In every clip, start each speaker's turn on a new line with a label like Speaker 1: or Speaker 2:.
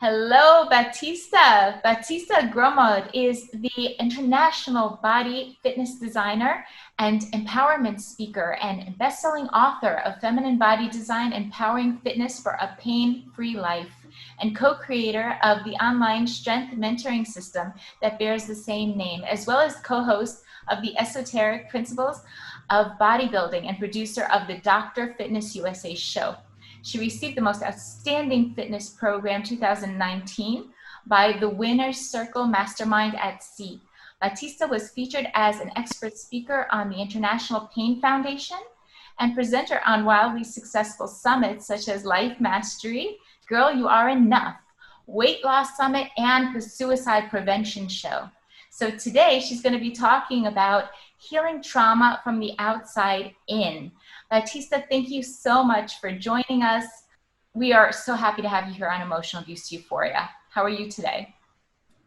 Speaker 1: Hello, Batista. Batista Gremaud is the international body fitness designer and empowerment speaker and best-selling author of Feminine Body Design, Empowering Fitness for a Pain-Free Life, and co-creator of the online strength mentoring system that bears the same name, as well as co-host of the Esoteric Principles of Bodybuilding and producer of the Dr. Fitness USA show. She received the Most Outstanding Fitness Program 2019 by the Winner's Circle Mastermind at Sea. Batista was featured as an expert speaker on the International Pain Foundation and presenter on wildly successful summits such as Life Mastery, Girl You Are Enough, Weight Loss Summit, and the Suicide Prevention Show. So today she's going to be talking about healing trauma from the outside in. Batista, thank you so much for joining us. We are so happy to have you here on Emotional Abuse Euphoria. How are you today?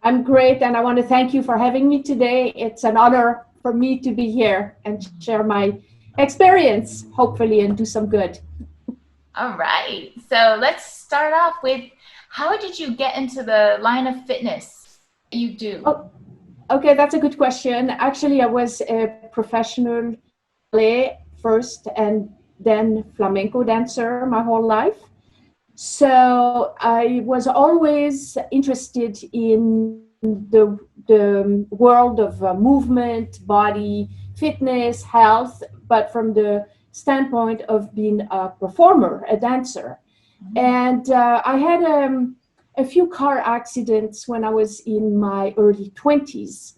Speaker 2: I'm great, and I want to thank you for having me today. It's an honor for me to be here and share my experience, hopefully, and do some good.
Speaker 1: All right. So let's start off with, how did you get into the line of fitness you do?
Speaker 2: Oh, okay, that's a good question. Actually, I was a professional ballet first and then flamenco dancer my whole life. So I was always interested in the world of movement, body, fitness, health, but from the standpoint of being a performer, a dancer. And I had a few car accidents when I was in my early 20s.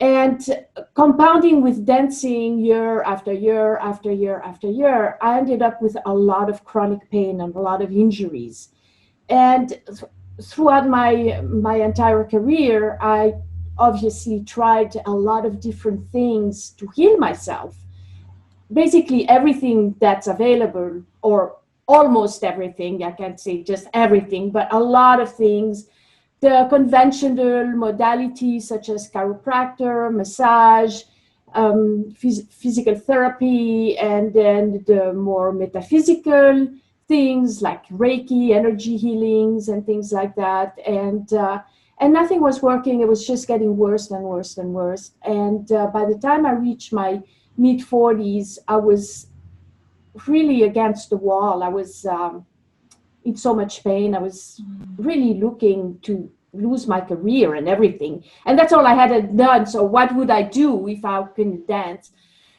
Speaker 2: And compounding with dancing year after year after year after year, I ended up with a lot of chronic pain and a lot of injuries. And throughout my entire career, I obviously tried a lot of different things to heal myself. Basically everything that's available, or almost everything, I can't say just everything, but a lot of things. The conventional modalities such as chiropractor, massage, physical therapy, and then the more metaphysical things like Reiki, energy healings, and things like that. And nothing was working. It was just getting worse and worse and worse. And by the time I reached my mid-40s, I was really against the wall. I was in so much pain. I was really looking to lose my career and everything. And that's all I had done. So what would I do if I couldn't dance?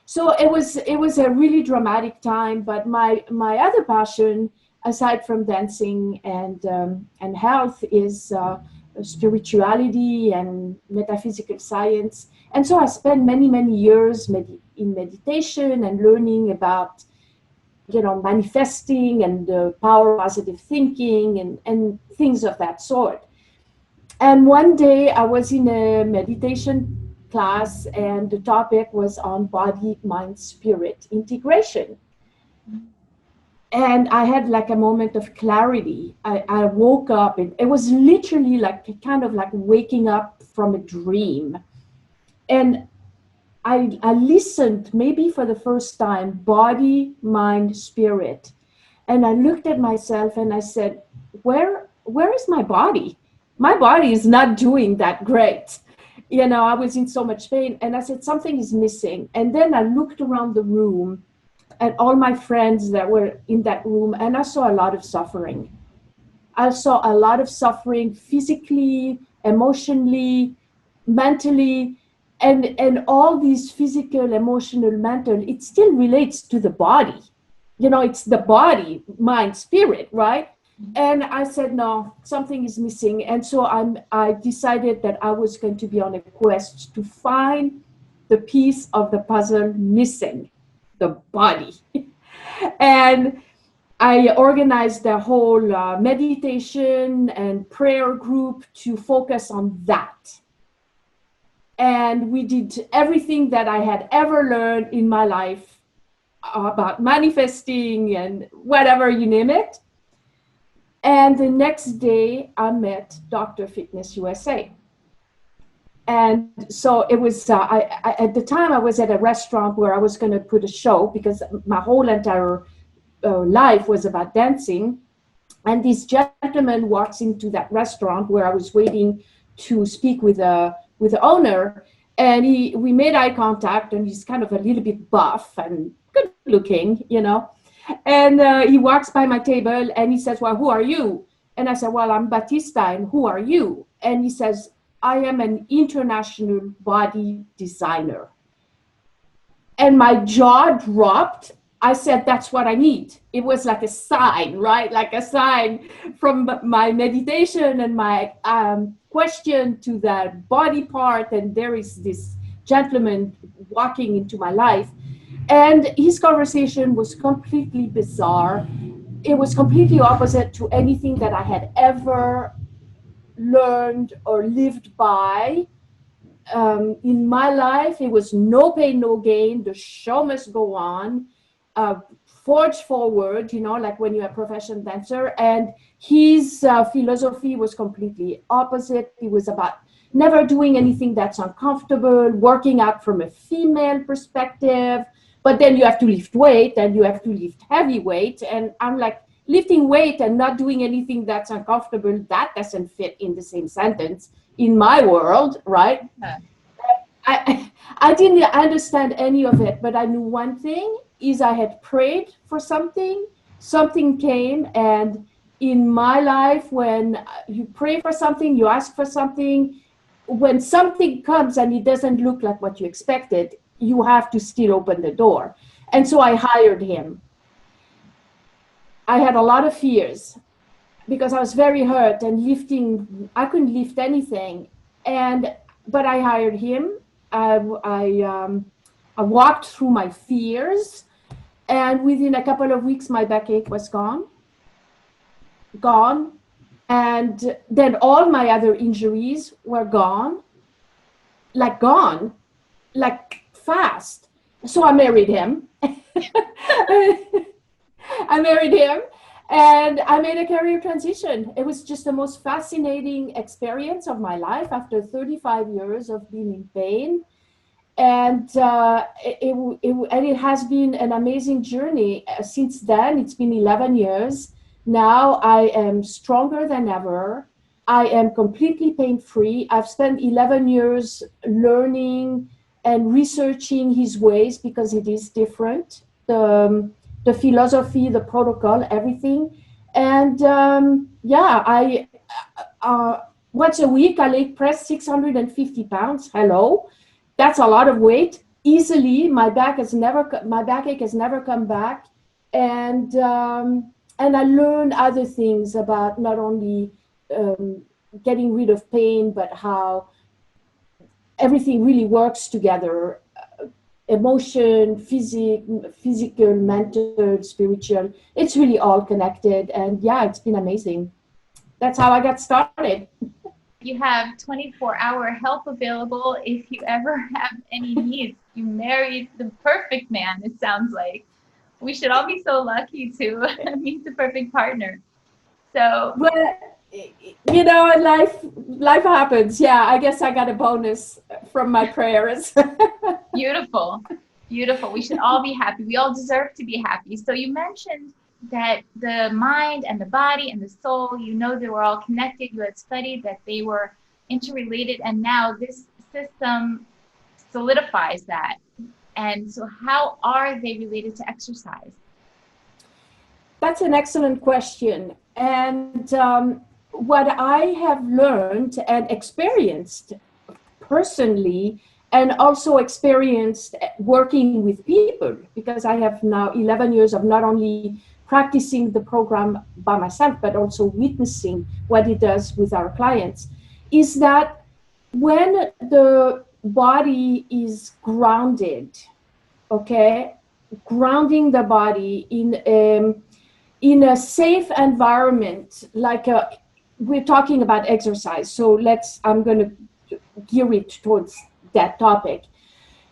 Speaker 2: So it was a really dramatic time. But my other passion, aside from dancing and health, is spirituality and metaphysical science. And so I spent many years in meditation and learning about manifesting and power positive thinking and things of that sort. And one day I was in a meditation class and the topic was on body, mind, spirit integration. And I had like a moment of clarity. I woke up and it was literally like kind of like waking up from a dream. And I listened maybe for the first time, body, mind, spirit. And I looked at myself and I said, where is my body? My body is not doing that great. I was in so much pain. And I said, something is missing. And then I looked around the room at all my friends that were in that room, and I saw a lot of suffering. I saw a lot of suffering physically, emotionally, mentally. And all these physical, emotional, mental, it still relates to the body. It's the body, mind, spirit, right? And I said, no, something is missing. And so I decided that I was going to be on a quest to find the piece of the puzzle missing, the body. And I organized a whole meditation and prayer group to focus on that. And we did everything that I had ever learned in my life about manifesting and whatever, you name it. And the next day I met Dr. Fitness USA. And so it was, at the time I was at a restaurant where I was going to put a show because my whole entire life was about dancing. And this gentleman walks into that restaurant where I was waiting to speak with the owner, and we made eye contact, and he's kind of a little bit buff and good looking, you know. And he walks by my table and he says, "Well, who are you?" And I said, "Well, I'm Batista, and who are you?" And he says, "I am an international body designer." And my jaw dropped. I said, "That's what I need." It was like a sign, right? Like a sign from my meditation and my question to that body part. And there is this gentleman walking into my life. And his conversation was completely bizarre. It was completely opposite to anything that I had ever learned or lived by in my life. It was no pain, no gain. The show must go on. Forge forward, you know, like when you're a professional dancer. And his philosophy was completely opposite. It was about never doing anything that's uncomfortable, working out from a female perspective. But then you have to lift weight and you have to lift heavy weight. And I'm like, lifting weight and not doing anything that's uncomfortable, that doesn't fit in the same sentence in my world, right?
Speaker 1: Yeah.
Speaker 2: I didn't understand any of it, but I knew one thing is I had prayed for something, something came, and in my life, when you pray for something, you ask for something, when something comes and it doesn't look like what you expected, you have to still open the door. And so I hired him. I had a lot of fears because I was very hurt and lifting, I couldn't lift anything. But I hired him. I walked through my fears, and within a couple of weeks, my backache was gone. And then all my other injuries were gone, like fast. So I married him. I married him and I made a career transition. It was just the most fascinating experience of my life after 35 years of being in pain. And it has been an amazing journey. Since then, it's been 11 years. Now I am stronger than ever. I am completely pain free. I've spent 11 years learning and researching his ways because it is different. The philosophy, the protocol, everything. And yeah, I once a week I leg press 650 pounds. Hello, that's a lot of weight. Easily, my backache has never come back, and I learned other things about not only getting rid of pain, but how everything really works together. Emotion, physical, mental, spiritual. It's really all connected. And yeah, it's been amazing. That's how I got started.
Speaker 1: You have 24-hour help available if you ever have any needs. You married the perfect man, it sounds like. We should all be so lucky to meet the perfect partner. So,
Speaker 2: But you know, life happens. Yeah, I guess I got a bonus from my prayers.
Speaker 1: beautiful, beautiful. We should all be happy. We all deserve to be happy. So, you mentioned that the mind and the body and the soul, you know, they were all connected. You had studied that they were interrelated, and now this system solidifies that. And so, how are they related to exercise?
Speaker 2: That's an excellent question. And what I have learned and experienced personally, and also experienced working with people, because I have now 11 years of not only practicing the program by myself, but also witnessing what it does with our clients, is that when the body is grounded, okay, grounding the body in a safe environment, like we're talking about exercise. So I'm going to gear it towards that topic.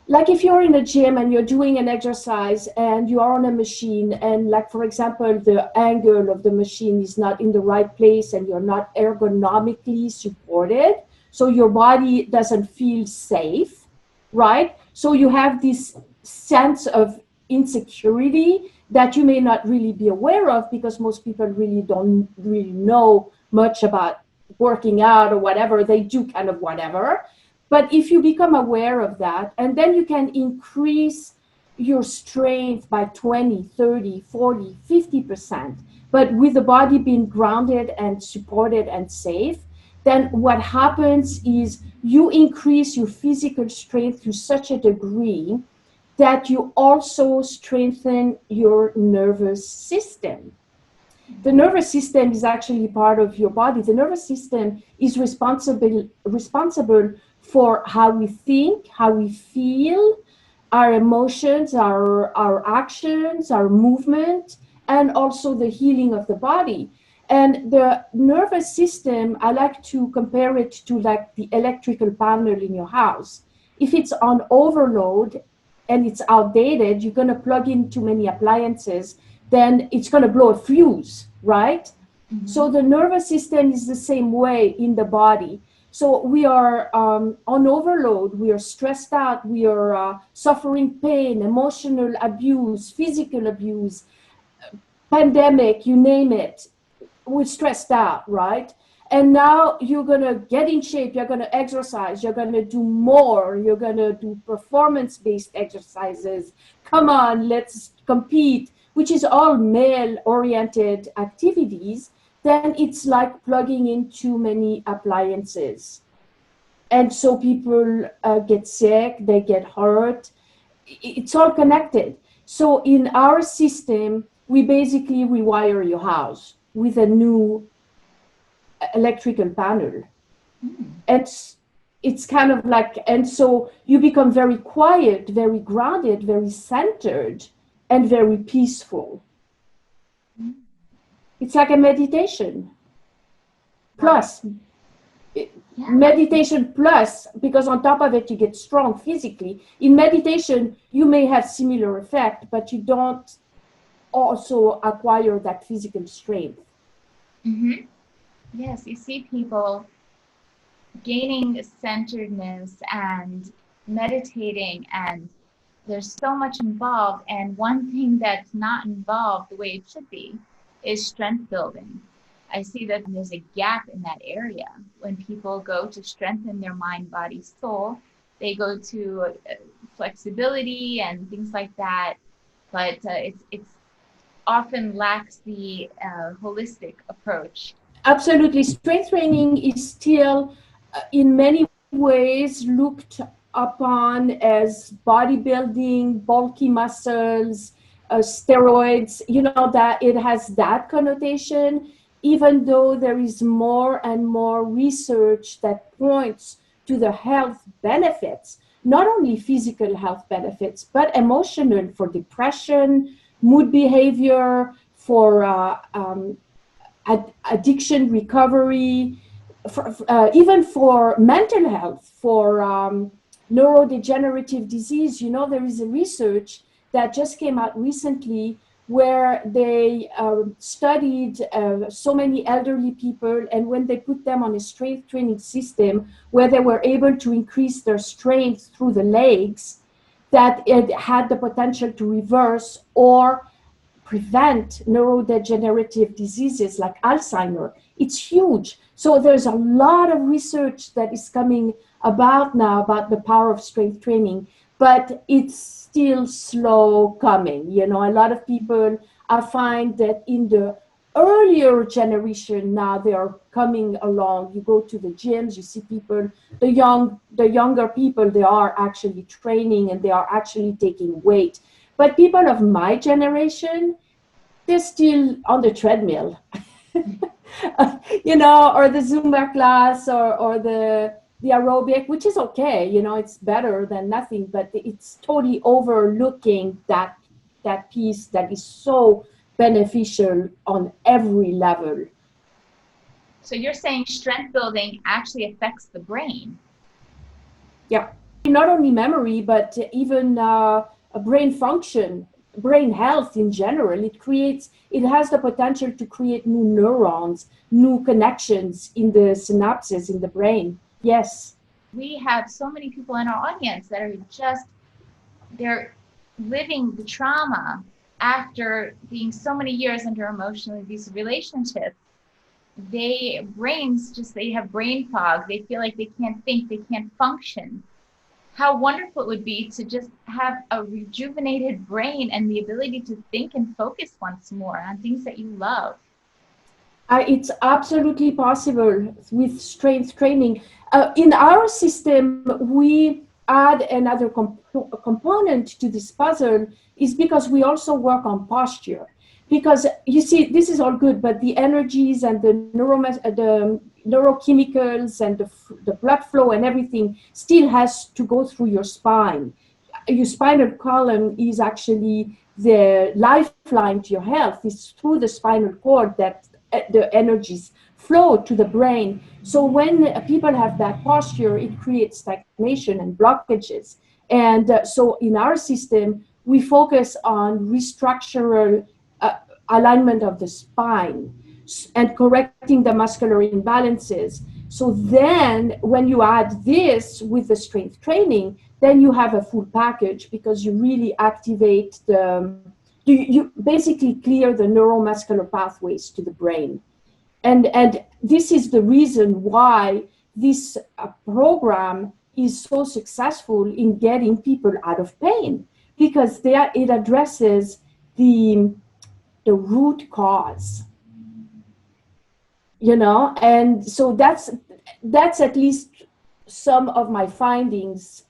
Speaker 2: Like if you're in a gym and you're doing an exercise and you are on a machine, and like, for example, the angle of the machine is not in the right place and you're not ergonomically supported, so your body doesn't feel safe, right? So you have this sense of insecurity that you may not really be aware of, because most people really don't really know much about working out or whatever. They do kind of whatever. But if you become aware of that, and then you can increase your strength by 20, 30, 40, 50%, but with the body being grounded and supported and safe, then what happens is you increase your physical strength to such a degree that you also strengthen your nervous system. The nervous system is actually part of your body. The nervous system is responsible for how we think, how we feel, our emotions, our actions, our movement, and also the healing of the body. And the nervous system, I like to compare it to like the electrical panel in your house. If it's on overload and it's outdated, you're going to plug in too many appliances, then it's going to blow a fuse, right? Mm-hmm. So the nervous system is the same way in the body. So we are on overload, we are stressed out, we are suffering pain, emotional abuse, physical abuse, pandemic, you name it. We're stressed out, right? And now you're going to get in shape, you're going to exercise, you're going to do more, you're going to do performance-based exercises. Come on, let's compete, which is all male-oriented activities. Then it's like plugging in too many appliances. And so people get sick, they get hurt. It's all connected. So in our system, we basically rewire your house with a new electrical panel. It's kind of like, and so you become very quiet, very grounded, very centered, and very peaceful. It's like a meditation. Plus, meditation plus, because on top of it, you get strong physically. In meditation, you may have similar effect, but you don't also acquire that physical strength.
Speaker 1: Mm-hmm. Yes, you see people gaining centeredness and meditating, and there's so much involved. And one thing that's not involved the way it should be is strength building. I see that there's a gap in that area. When people go to strengthen their mind, body, soul, they go to flexibility and things like that, but it's often lacks the holistic approach.
Speaker 2: Absolutely. Strength training is still, in many ways, looked upon as bodybuilding, bulky muscles, steroids, that it has that connotation, even though there is more and more research that points to the health benefits, not only physical health benefits, but emotional, for depression, mood behavior, for addiction recovery, even for mental health, for neurodegenerative disease. There is a research that just came out recently where they studied so many elderly people, and when they put them on a strength training system where they were able to increase their strength through the legs, that it had the potential to reverse or prevent neurodegenerative diseases like Alzheimer's. It's huge. So there's a lot of research that is coming about now about the power of strength training, but it's still slow coming. A lot of people, I find that in the earlier generation now, they are coming along. You go to the gyms, you see people, the younger people, they are actually training and they are actually taking weight. But people of my generation, they're still on the treadmill, or the Zumba class or the aerobic, which is okay. It's better than nothing, but it's totally overlooking that piece that is so beneficial on every level.
Speaker 1: So you're saying strength building actually affects the brain?
Speaker 2: Yeah, not only memory, but even brain function, brain health in general. It has the potential to create new neurons, new connections in the synapses in the brain. Yes.
Speaker 1: We have so many people in our audience that are they're living the trauma after being so many years under emotionally abusive relationships, they brains just they have brain fog. They feel like they can't think, they can't function. How wonderful it would be to just have a rejuvenated brain and the ability to think and focus once more on things that you love.
Speaker 2: It's absolutely possible with strength training. In our system, we add another component to this puzzle is because we also work on posture. Because you see, this is all good, but the energies and the neurochemicals and the blood flow and everything still has to go through your spine. Your spinal column is actually the lifeline to your health. It's through the spinal cord that the energies flow to the brain. So when people have that posture, it creates stagnation and blockages. And so in our system, we focus on restructural alignment of the spine and correcting the muscular imbalances. So then when you add this with the strength training, then you have a full package because you really activate you basically clear the neuromuscular pathways to the brain. And this is the reason why this program is so successful in getting people out of pain, because it addresses the root cause, and so that's at least some of my findings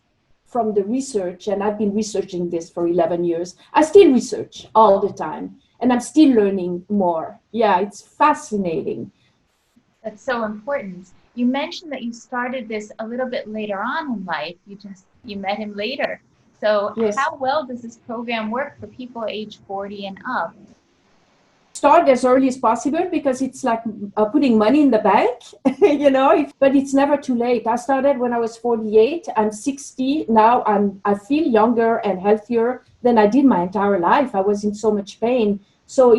Speaker 2: from the research, and I've been researching this for 11 years. I still research all the time, and I'm still learning more. Yeah, it's fascinating.
Speaker 1: That's so important. You mentioned that you started this a little bit later on in life. You met him later. So
Speaker 2: Yes.
Speaker 1: how well does this program work for people age 40 and up?
Speaker 2: Start as early as possible because it's like putting money in the bank, but it's never too late. I started when I was 48. I'm 60 now. I feel younger and healthier than I did my entire life. I was in so much pain. So,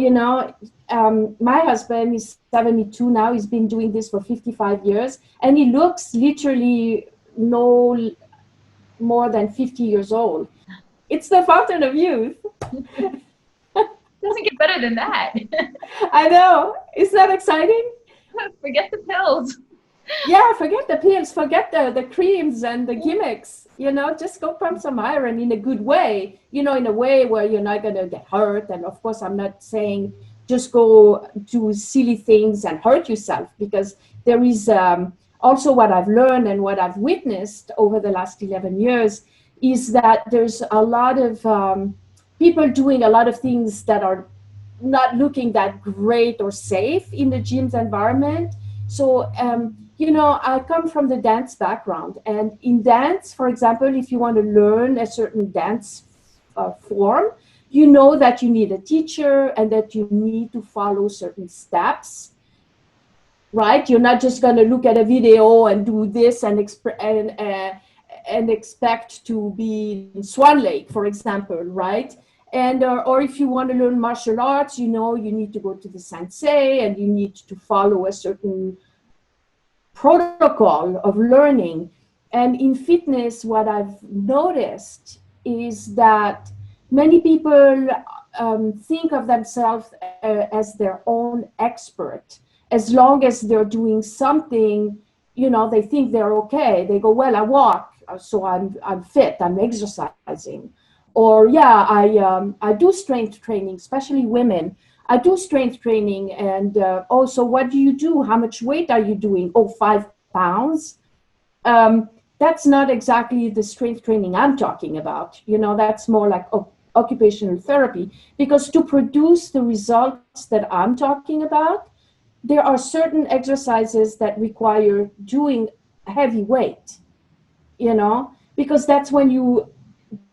Speaker 2: my husband is 72 now. He's been doing this for 55 years, and he looks literally no more than 50 years old. It's the fountain of youth.
Speaker 1: Doesn't get better than that.
Speaker 2: I know. Isn't that exciting?
Speaker 1: Forget the pills.
Speaker 2: Yeah, forget the pills, forget the creams and the gimmicks. Just go pump some iron in a good way, in a way where you're not going to get hurt. And of course, I'm not saying just go do silly things and hurt yourself, because there is also what I've learned and what I've witnessed over the last 11 years is that there's a lot of people doing a lot of things that are not looking that great or safe in the gym's environment. So, I come from the dance background. And in dance, for example, if you want to learn a certain dance form, you know that you need a teacher and that you need to follow certain steps, right? You're not just going to look at a video and do this and expect to be in Swan Lake, for example, right? And or if you want to learn martial arts, you need to go to the sensei and you need to follow a certain protocol of learning. And in fitness, what I've noticed is that many people think of themselves as their own expert. As long as they're doing something, they think they're okay. They go, well, I walk, so I'm fit, I'm exercising. Or yeah, I do strength training, especially women. I do strength training, and also, what do you do? How much weight are you doing? Oh, 5 pounds. That's not exactly the strength training I'm talking about. That's more like occupational therapy, because to produce the results that I'm talking about, there are certain exercises that require doing heavy weight, because that's when you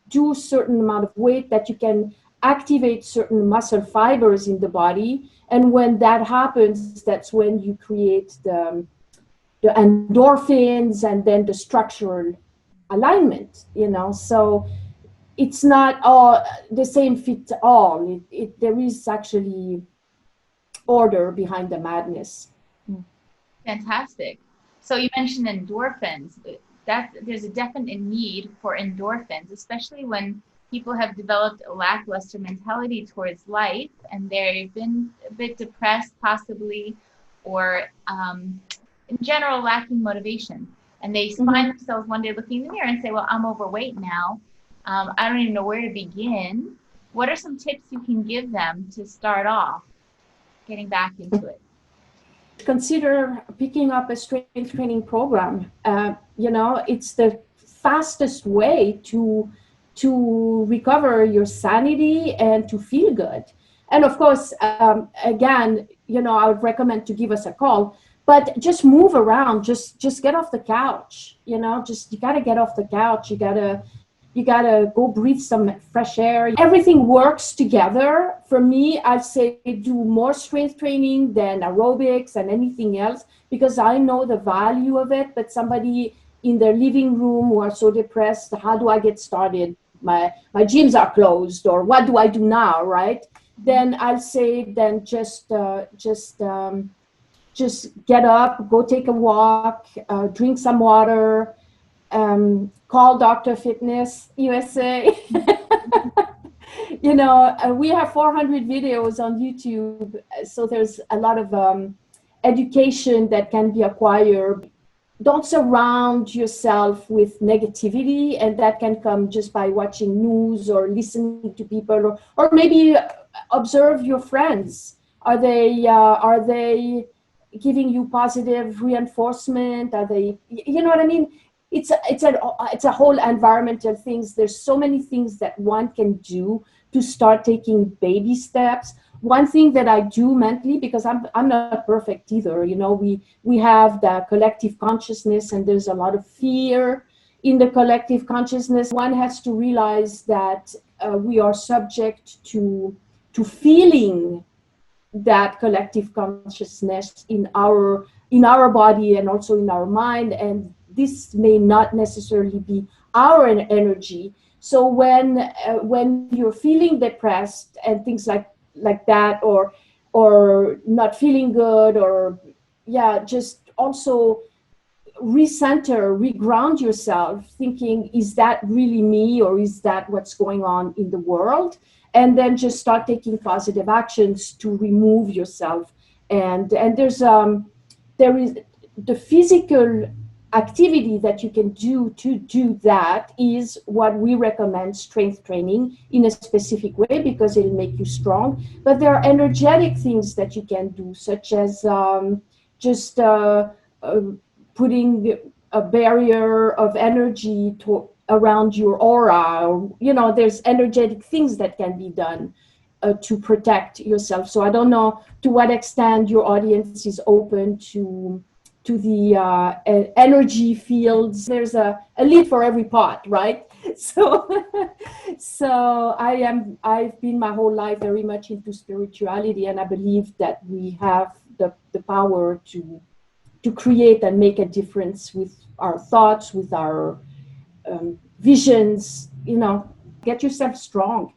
Speaker 2: do certain amount of weight that you can activate certain muscle fibers in the body. And when that happens, that's when you create the endorphins and then the structural alignment, So it's not all the same fit all. There is actually order behind the madness.
Speaker 1: Fantastic. So you mentioned endorphins. That there's a definite need for endorphins, especially when people have developed a lackluster mentality towards life, and they've been a bit depressed, possibly, or in general lacking motivation. And they find
Speaker 2: Mhm.
Speaker 1: themselves one day looking in the mirror and say, "Well, I'm overweight now. I don't even know where to begin." What are some tips you can give them to start off getting back into it?
Speaker 2: Consider picking up a strength training program. It's the fastest way to recover your sanity and to feel good. And of course, again, I would recommend to give us a call, but just move around, just get off the couch. Just you got to get off the couch. You gotta go breathe some fresh air. Everything works together. For me, I'd say do more strength training than aerobics and anything else because I know the value of it. But somebody in their living room who are so depressed, how do I get started? My gyms are closed, or what do I do now, right? Then I'll say then just get up, go take a walk, drink some water, call Dr. Fitness USA. We have 400 videos on YouTube, so there's a lot of education that can be acquired. Don't surround yourself with negativity, and that can come just by watching news or listening to people, or maybe observe your friends. Are they giving you positive reinforcement? Are they, you know what I mean? It's a whole environmental things. There's so many things that one can do to start taking baby steps. One thing that I do mentally, because I'm not perfect either. We have the collective consciousness, and there's a lot of fear in the collective consciousness. One has to realize that we are subject to feeling that collective consciousness in our body and also in our mind, and this may not necessarily be our energy. So when you're feeling depressed and things like that, or not feeling good, or just also recenter, reground yourself, thinking, is that really me, or is that what's going on in the world? And then just start taking positive actions to remove yourself. And there is the physical activity that you can do to do that is what we recommend, strength training in a specific way, because it'll make you strong. But there are energetic things that you can do, such as just uh, putting a barrier of energy around your aura, or there's energetic things that can be done to protect yourself. So I don't know to what extent your audience is open to the energy fields. There's a lid for every pot, right? So so I've been my whole life very much into spirituality, and I believe that we have the power to create and make a difference with our thoughts, with our visions. Get yourself strong.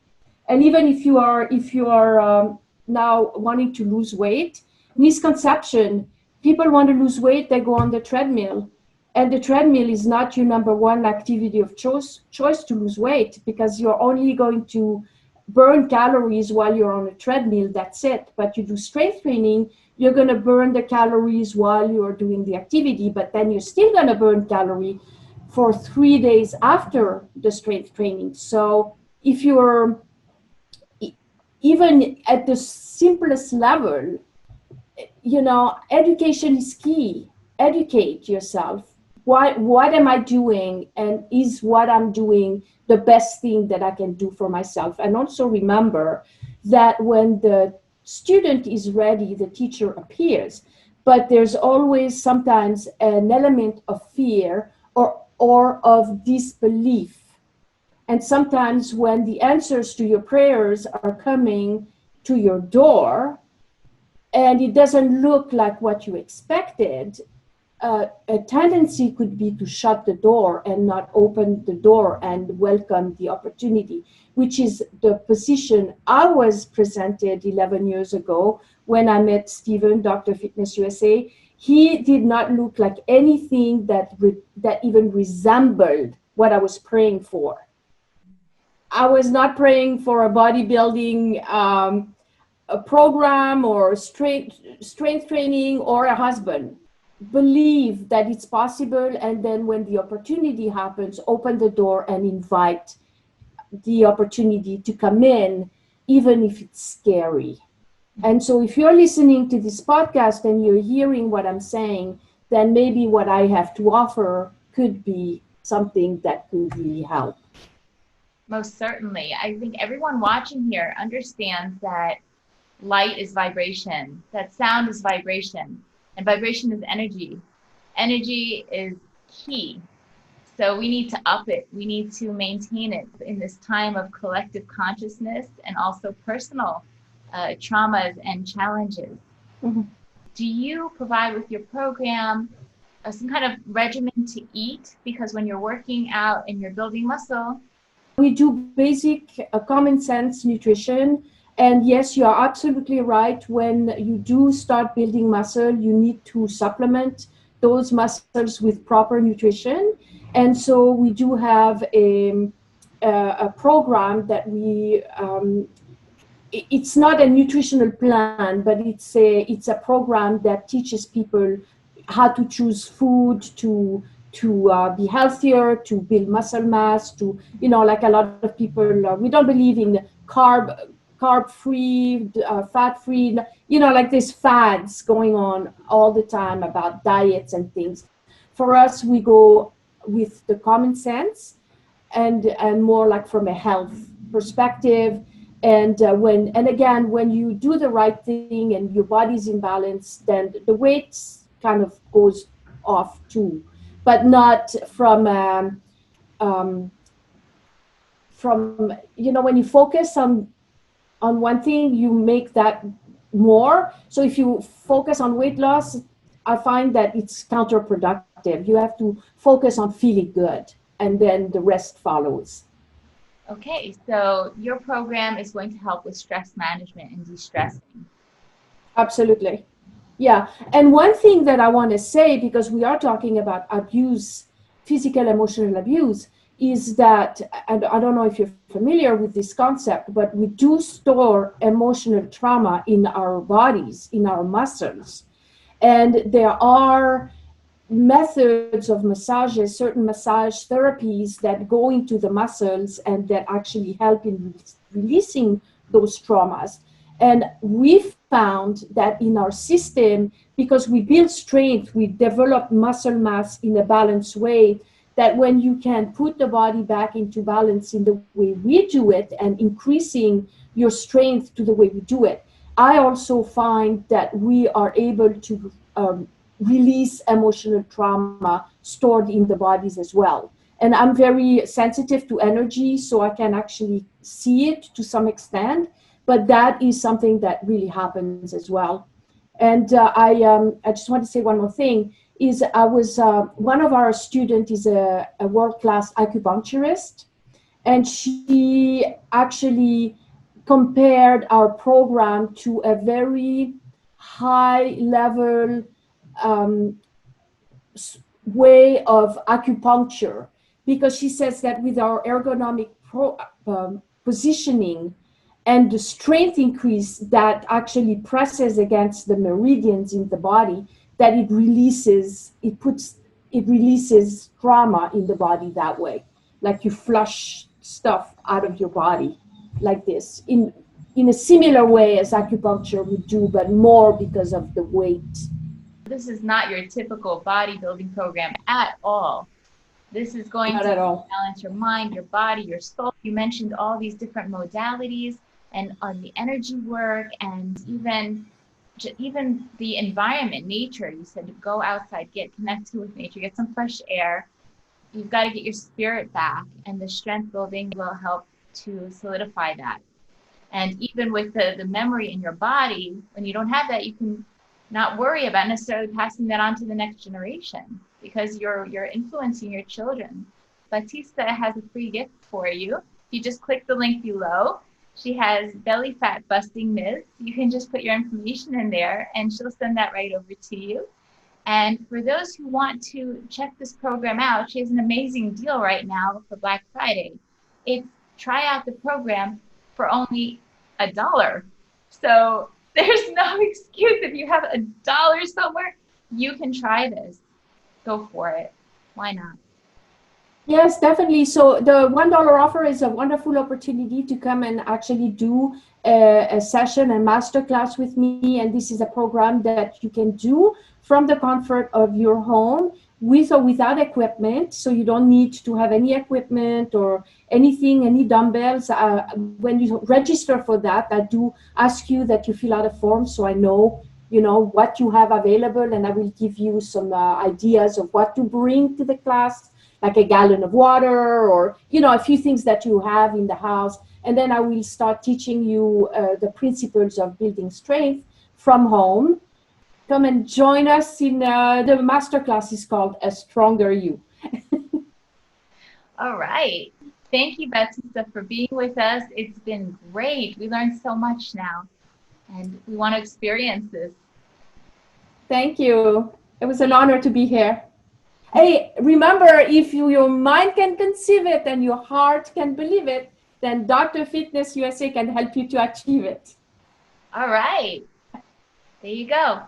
Speaker 2: And even if you are now wanting to lose weight, misconception: people want to lose weight, they go on the treadmill, and the treadmill is not your number one activity of choice to lose weight, because you're only going to burn calories while you're on a treadmill. That's it. But you do strength training, you're going to burn the calories while you're doing the activity, but then you're still going to burn calorie for 3 days after the strength training. So if you're even at the simplest level, education is key. Educate yourself. What am I doing, and is what I'm doing the best thing that I can do for myself? And also remember that when the student is ready, the teacher appears, but there's always sometimes an element of fear or of disbelief. And sometimes when the answers to your prayers are coming to your door, and it doesn't look like what you expected, a tendency could be to shut the door and not open the door and welcome the opportunity, which is the position I was presented 11 years ago when I met Stephen, Dr. Fitness USA. He did not look like anything that even resembled what I was praying for. I was not praying for a bodybuilding a program or strength training or a husband. Believe that it's possible, and then when the opportunity happens, open the door and invite the opportunity to come in, even if it's scary. And so, if you're listening to this podcast and you're hearing what I'm saying, then maybe what I have to offer could be something that could really help.
Speaker 1: Most certainly. I think everyone watching here understands that light is vibration, that sound is vibration, and vibration is energy. Energy is key. So we need to up it. We need to maintain it in this time of collective consciousness and also personal traumas and challenges.
Speaker 2: Mhm.
Speaker 1: Do you provide with your program some kind of regimen to eat? Because when you're working out and you're building muscle,
Speaker 2: We do basic common sense nutrition. And yes, you are absolutely right. When you do start building muscle, you need to supplement those muscles with proper nutrition. And so we do have a program that it's not a nutritional plan, but it's a program that teaches people how to choose food to be healthier, to build muscle mass, to like a lot of people, we don't believe in carb free, fat free, like there's fads going on all the time about diets and things. For us, we go with the common sense and more like from a health perspective. And and again, when you do the right thing and your body's in balance, then the weight kind of goes off too, but not um, from when you focus on one thing, you make that more. So if you focus on weight loss, I find that it's counterproductive. You have to focus on feeling good, and then the rest follows.
Speaker 1: okay, so your program is going to help with stress management and de-stressing.
Speaker 2: Absolutely. Yeah. And one thing that I want to say, because we are talking about abuse, physical, emotional abuse, is that, and I don't know if you're familiar with this concept, but we do store emotional trauma in our bodies, in our muscles. And there are methods of massages, certain massage therapies that go into the muscles and that actually help in releasing those traumas. And we found that in our system, because we build strength, we develop muscle mass in a balanced way, that when you can put the body back into balance in the way we do it and increasing your strength to the way we do it, I also find that we are able to release emotional trauma stored in the bodies as well. And I'm very sensitive to energy, so I can actually see it to some extent, but that is something that really happens as well. And I just want to say one more thing is I was one of our students is a world-class acupuncturist, and she actually compared our program to a very high level um, way of acupuncture, because she says that with our ergonomic positioning and the strength increase that actually presses against the meridians in the body, that it releases trauma in the body that way, like you flush stuff out of your body like this in a similar way as acupuncture would do, but more because of the weight.
Speaker 1: This is not your typical bodybuilding program at all. This is going
Speaker 2: Not
Speaker 1: to
Speaker 2: at all.
Speaker 1: balance your mind, your body, your soul. You mentioned all these different modalities and on the energy work and even the environment, nature. You said to go outside, get connected with nature, get some fresh air. You've got to get your spirit back, and the strength building will help to solidify that. And even with the memory in your body, when you don't have that, you can not worry about necessarily passing that on to the next generation because you're influencing your children. Batista has a free gift for you. You just click the link below. She has belly fat busting myths. You can just put your information in there and she'll send that right over to you. And for those who want to check this program out, she has an amazing deal right now for Black Friday. It's try out the program for only $1. So there's no excuse. If you have $1 somewhere, you can try this. Go for it. Why not?
Speaker 2: Yes, definitely. So the $1 offer is a wonderful opportunity to come and actually do a session, a masterclass with me. And this is a program that you can do from the comfort of your home with or without equipment. So you don't need to have any equipment or anything, any dumbbells. When you register for that, I do ask you that you fill out a form so I know, what you have available, and I will give you some ideas of what to bring to the class, like a gallon of water, or a few things that you have in the house. And then I will start teaching you the principles of building strength from home. Come and join us in the masterclass is called A Stronger You.
Speaker 1: All right. Thank you, Batista, for being with us. It's been great. We learned so much now, and we want to experience this.
Speaker 2: Thank you. It was an honor to be here. Hey, remember, if your mind can conceive it and your heart can believe it, then Dr. Fitness USA can help you to achieve it.
Speaker 1: All right. There you go.